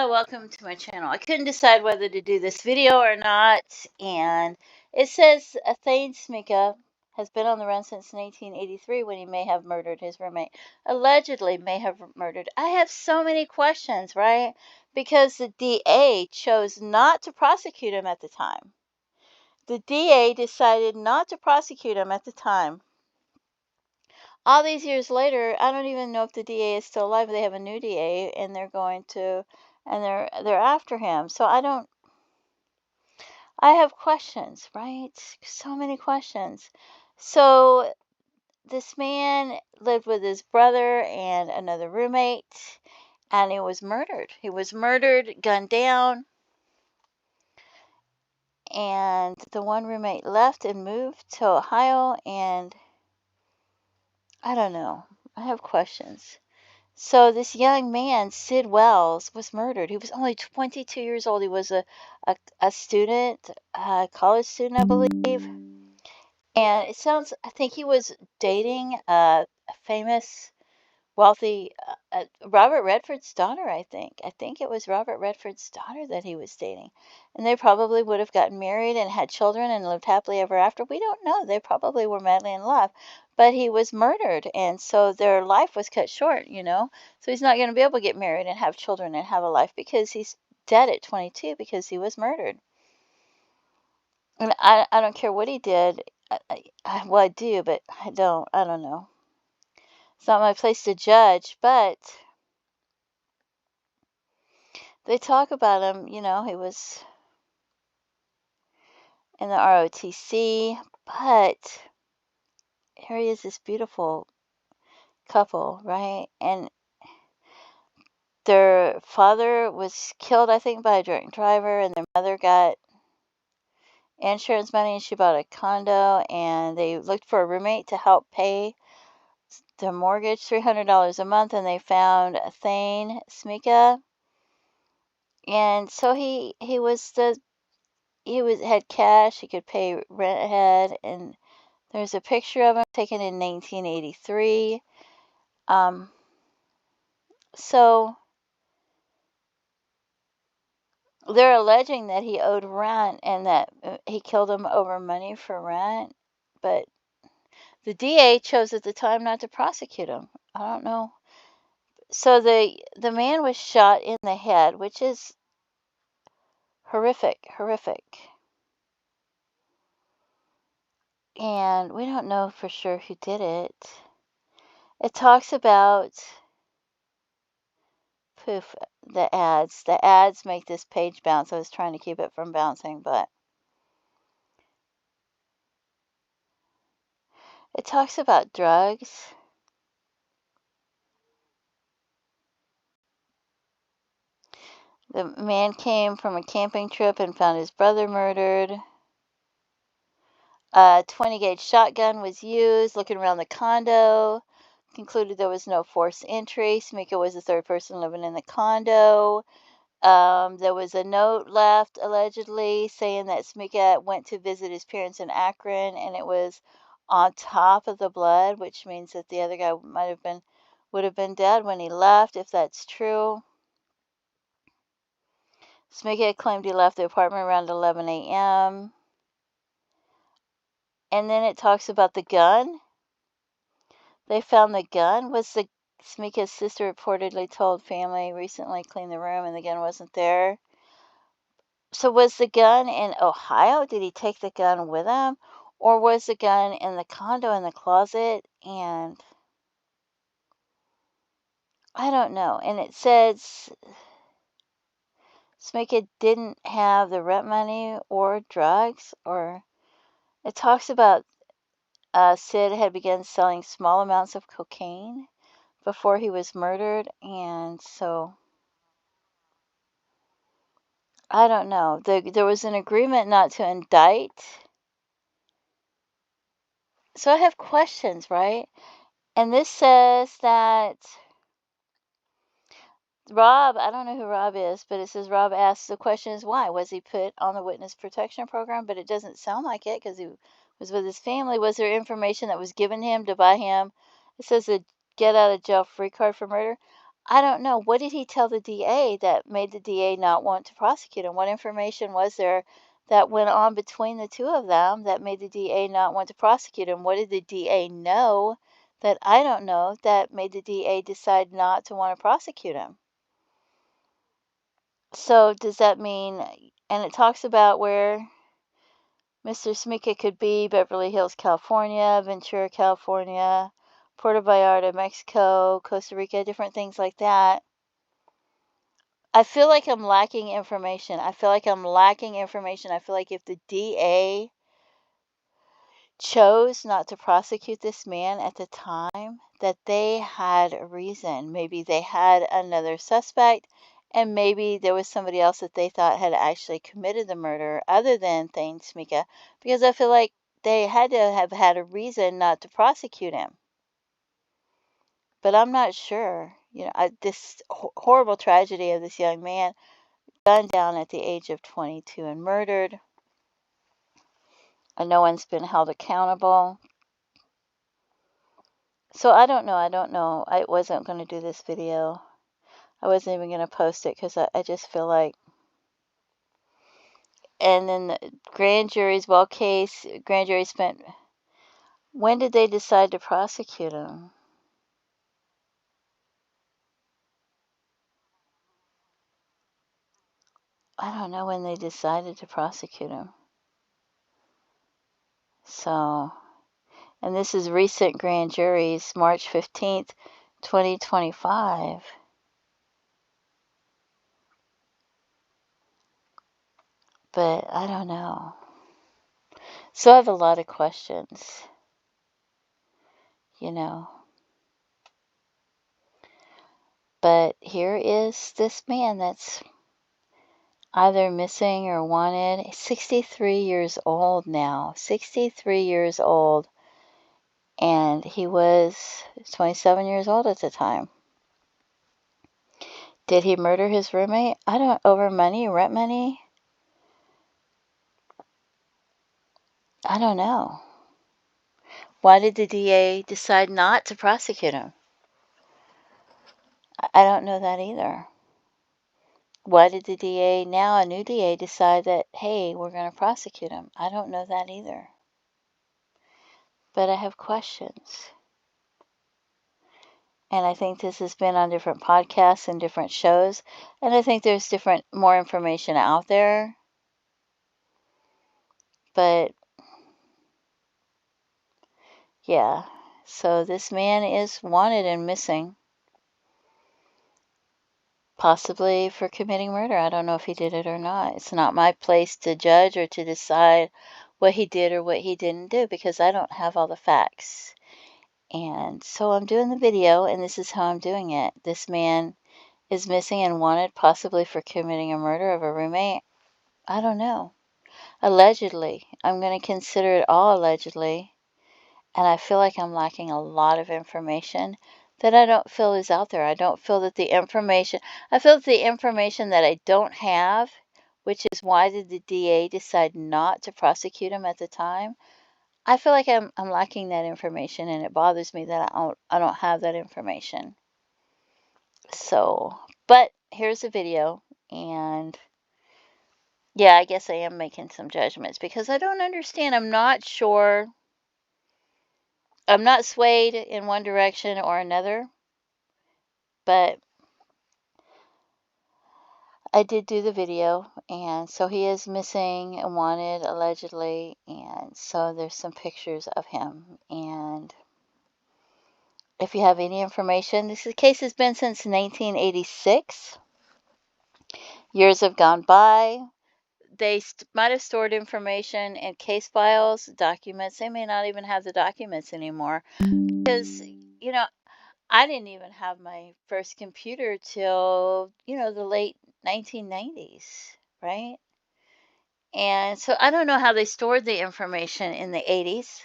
Hello, welcome to my channel. I couldn't decide whether to do this video or not, and it says Thayne Smika has been on the run since 1983 when he may have murdered his roommate. Allegedly may have murdered. I have so many questions, right? Because the DA chose not to prosecute him at the time. The DA decided not to prosecute him at the time. All these years later, I don't even know if the DA is still alive. They have a new DA, and they're going to, and they're after him. So I have questions, right? So many questions. So this man lived with his brother and another roommate, and he was murdered. He was murdered, gunned down, and the one roommate left and moved to Ohio, and I don't know. I have questions. So this young man, Sid Wells, was murdered. He was only 22 years old. He was a student, a college student, I believe. And I think he was dating a famous, wealthy, Robert Redford's daughter, I think. I think it was Robert Redford's daughter that he was dating. And they probably would have gotten married and had children and lived happily ever after. We don't know. They probably were madly in love. But he was murdered, and so their life was cut short, So he's not going to be able to get married and have children and have a life because he's dead at 22 because he was murdered. And I don't care what he did. Well, I do, but I don't know. It's not my place to judge, but they talk about him, he was in the ROTC, but here he is, this beautiful couple, right? And their father was killed, I think, by a drunk driver, and their mother got insurance money and she bought a condo, and they looked for a roommate to help pay the mortgage, $300 a month, and they found Thayne Smika. And so he had cash, he could pay rent ahead, and there's a picture of him taken in 1983. So they're alleging that he owed rent and that he killed him over money for rent, but the DA chose at the time not to prosecute him. I don't know. So the man was shot in the head, which is horrific. And we don't know for sure who did it. It talks about poof, the ads. The ads make this page bounce. I was trying to keep it from bouncing, but it talks about drugs. The man came from a camping trip and found his brother murdered. A 20-gauge shotgun was used. Looking around the condo, concluded there was no forced entry. Smika was the third person living in the condo. There was a note left, allegedly, saying that Smika went to visit his parents in Akron, and it was on top of the blood, which means that the other guy would have been dead when he left, if that's true. Smika claimed he left the apartment around 11 a.m. And then it talks about the gun. They found the gun. Smika's sister reportedly told family recently cleaned the room and the gun wasn't there. So was the gun in Ohio? Did he take the gun with him? Or was the gun in the condo in the closet? And I don't know. And it says Smika didn't have the rent money or drugs, or it talks about Sid had begun selling small amounts of cocaine before he was murdered, and so I don't know. There was an agreement not to indict. So I have questions, right? And this says that Rob, I don't know who Rob is, but it says Rob asks, the question is why? Was he put on the witness protection program? But it doesn't sound like it because he was with his family. Was there information that was given him to buy him? It says a get out of jail free card for murder. I don't know. What did he tell the DA that made the DA not want to prosecute him? What information was there that went on between the two of them that made the DA not want to prosecute him? What did the DA know that I don't know that made the DA decide not to want to prosecute him? So does that mean, and it talks about where Mr. Smika could be: Beverly Hills, California, Ventura, California, Puerto Vallarta, Mexico, Costa Rica, different things like that. I feel like I'm lacking information. I feel like if the DA chose not to prosecute this man at the time, that they had a reason. Maybe they had another suspect, and maybe there was somebody else that they thought had actually committed the murder other than Thayne Smika, because I feel like they had to have had a reason not to prosecute him. But I'm not sure. This horrible tragedy of this young man gunned down at the age of 22 and murdered, and no one's been held accountable. So I don't know. I wasn't going to do this video. I wasn't even going to post it because I just feel like. And then the grand jury's grand jury spent. When did they decide to prosecute him? I don't know when they decided to prosecute him. So, and this is recent grand juries, March 15th, 2025. But I don't know. So I have a lot of questions, you know. But here is this man that's either missing or wanted. 63 years old now. 63 years old. And he was 27 years old at the time. Did he murder his roommate? Over money, rent money? I don't know. Why did the DA decide not to prosecute him? I don't know that either. Why did the DA, now a new DA, decide that, hey, we're going to prosecute him? I don't know that either. But I have questions. And I think this has been on different podcasts and different shows. And I think there's more information out there. But, yeah. So this man is wanted and missing. Possibly for committing murder. I don't know if he did it or not. It's not my place to judge or to decide what he did or what he didn't do, because I don't have all the facts. And so I'm doing the video, and this is how I'm doing it. This man is missing and wanted, possibly for committing a murder of a roommate. I don't know. Allegedly. I'm going to consider it all allegedly. And I feel like I'm lacking a lot of information that I don't feel is out there. I feel that the information that I don't have, which is why did the DA decide not to prosecute him at the time, I feel like I'm lacking that information, and it bothers me that I don't have that information. So, but here's the video, and yeah, I guess I am making some judgments because I don't understand. I'm not sure. I'm not swayed in one direction or another, but I did do the video, and so he is missing and wanted allegedly, and so there's some pictures of him. And if you have any information, this case has been since 1986. Years have gone by. They might have stored information in case files, documents. They may not even have the documents anymore, because, I didn't even have my first computer till, the late 1990s, right? And so I don't know how they stored the information in the 80s.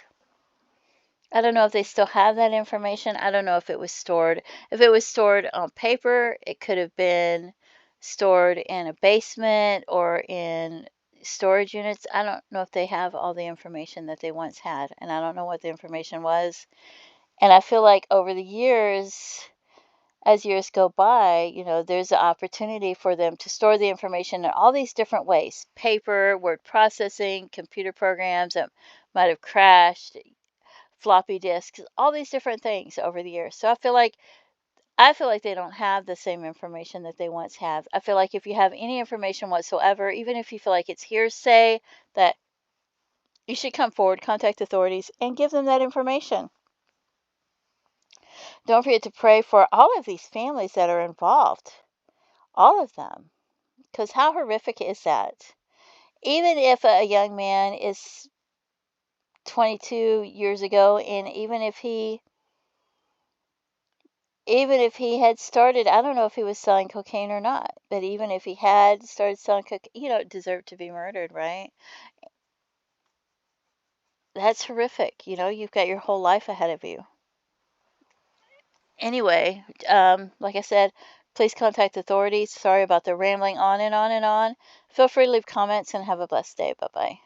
I don't know if they still have that information. I don't know if it was stored. If it was stored on paper, it could have been stored in a basement or in storage units. I don't know if they have all the information that they once had, and I don't know what the information was. And I feel like over the years, as years go by, you know, there's an opportunity for them to store the information in all these different ways: paper, word processing, computer programs that might have crashed, floppy disks, all these different things over the years. So I feel like they don't have the same information that they once have. I feel like if you have any information whatsoever, even if you feel like it's hearsay, that you should come forward, contact authorities, and give them that information. Don't forget to pray for all of these families that are involved, all of them, because how horrific is that? Even if a young man is 22 years ago, and even if he had started, I don't know if he was selling cocaine or not, but even if he had started selling cocaine, you know, it deserved to be murdered, right? That's horrific. You know, you've got your whole life ahead of you. Anyway, like I said, please contact authorities. Sorry about the rambling on and on and on. Feel free to leave comments and have a blessed day. Bye bye.